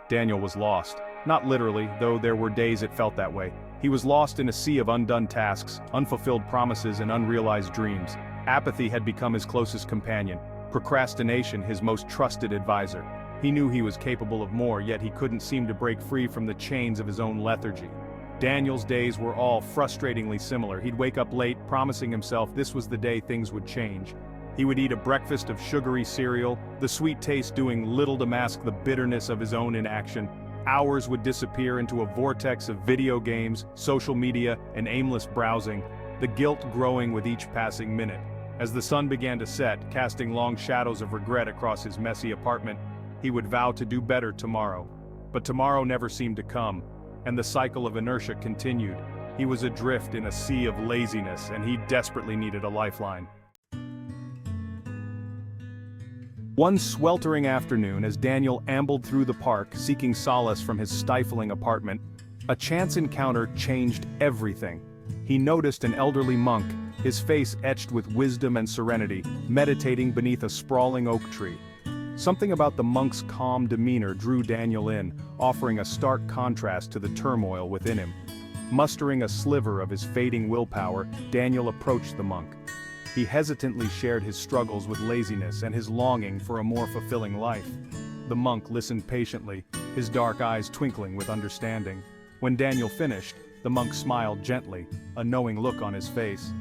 Daniel was lost. Not literally, though there were days it felt that way. He was lost in a sea of undone tasks, unfulfilled promises and unrealized dreams. Apathy had become his closest companion, procrastination his most trusted advisor. He knew he was capable of more, yet he couldn't seem to break free from the chains of his own lethargy. Daniel's days were all frustratingly similar. He'd wake up late, promising himself this was the day things would change. He would eat a breakfast of sugary cereal, the sweet taste doing little to mask the bitterness of his own inaction. Hours would disappear into a vortex of video games, social media, and aimless browsing, the guilt growing with each passing minute. As the sun began to set, casting long shadows of regret across his messy apartment, he would vow to do better tomorrow. But tomorrow never seemed to come, and the cycle of inertia continued. He was adrift in a sea of laziness, and he desperately needed a lifeline. One sweltering afternoon, as Daniel ambled through the park seeking solace from his stifling apartment, a chance encounter changed everything. He noticed an elderly monk, his face etched with wisdom and serenity, meditating beneath a sprawling oak tree. Something about the monk's calm demeanor drew Daniel in, offering a stark contrast to the turmoil within him. Mustering a sliver of his fading willpower, Daniel approached the monk. He hesitantly shared his struggles with laziness and his longing for a more fulfilling life. The monk listened patiently, his dark eyes twinkling with understanding. When Daniel finished, the monk smiled gently, a knowing look on his face.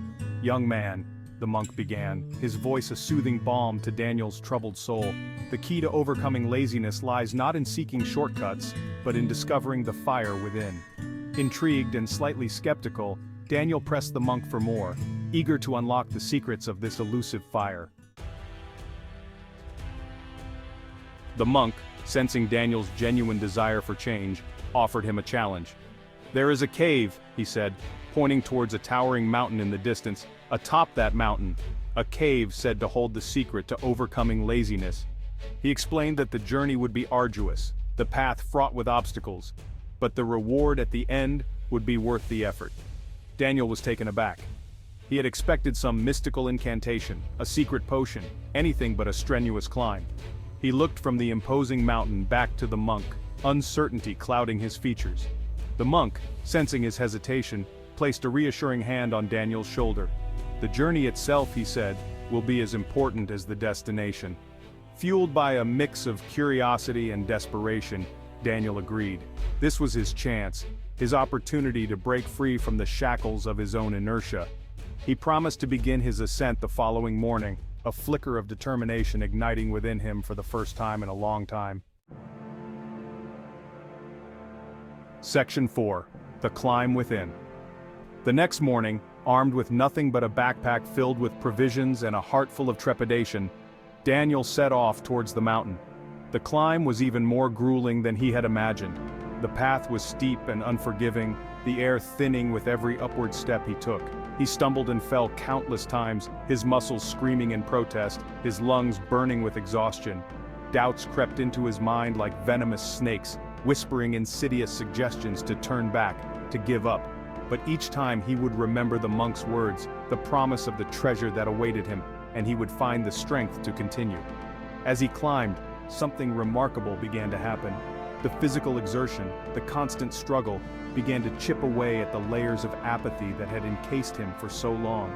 "Young man," the monk began, his voice a soothing balm to Daniel's troubled soul. "The key to overcoming laziness lies not in seeking shortcuts, but in discovering the fire within." Intrigued and slightly skeptical, Daniel pressed the monk for more, eager to unlock the secrets of this elusive fire. The monk, sensing Daniel's genuine desire for change, offered him a challenge. "There is a cave," he said, pointing towards a towering mountain in the distance. Atop that mountain, a cave said to hold the secret to overcoming laziness. He explained that the journey would be arduous, the path fraught with obstacles, but the reward at the end would be worth the effort. Daniel was taken aback. He had expected some mystical incantation, a secret potion, anything but a strenuous climb. He looked from the imposing mountain back to the monk, uncertainty clouding his features. The monk, sensing his hesitation, placed a reassuring hand on Daniel's shoulder. "The journey itself," he said, "will be as important as the destination." Fueled by a mix of curiosity and desperation, Daniel agreed. This was his chance, his opportunity to break free from the shackles of his own inertia. He promised to begin his ascent the following morning, a flicker of determination igniting within him for the first time in a long time. Section 4. The Climb Within. The next morning, armed with nothing but a backpack filled with provisions and a heart full of trepidation, Daniel set off towards the mountain. The climb was even more grueling than he had imagined. The path was steep and unforgiving, the air thinning with every upward step he took. He stumbled and fell countless times, his muscles screaming in protest, his lungs burning with exhaustion. Doubts crept into his mind like venomous snakes, whispering insidious suggestions to turn back, to give up. But each time he would remember the monk's words, the promise of the treasure that awaited him, and he would find the strength to continue. As he climbed, something remarkable began to happen. The physical exertion, the constant struggle, began to chip away at the layers of apathy that had encased him for so long.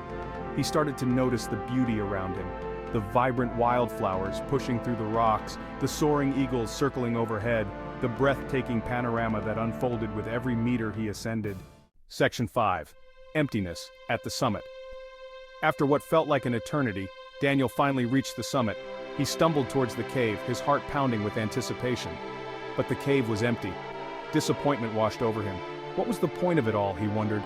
He started to notice the beauty around him, the vibrant wildflowers pushing through the rocks, the soaring eagles circling overhead, the breathtaking panorama that unfolded with every meter he ascended. Section 5. Emptiness at the summit. After what felt like an eternity, Daniel finally reached the summit. He stumbled towards the cave, his heart pounding with anticipation. But the cave was empty. Disappointment washed over him. What was the point of it all, he wondered.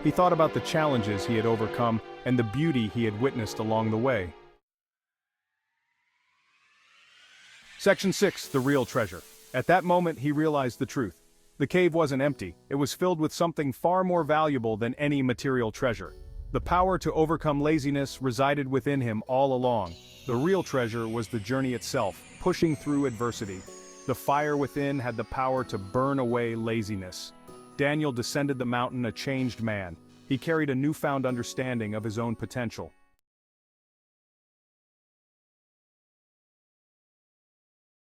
He thought about the challenges he had overcome and the beauty he had witnessed along the way. Section 6. The Real Treasure. At that moment he realized the truth. The cave wasn't empty, it was filled with something far more valuable than any material treasure. The power to overcome laziness resided within him all along. The real treasure was the journey itself, pushing through adversity. The fire within had the power to burn away laziness. Daniel descended the mountain a changed man. He carried a newfound understanding of his own potential.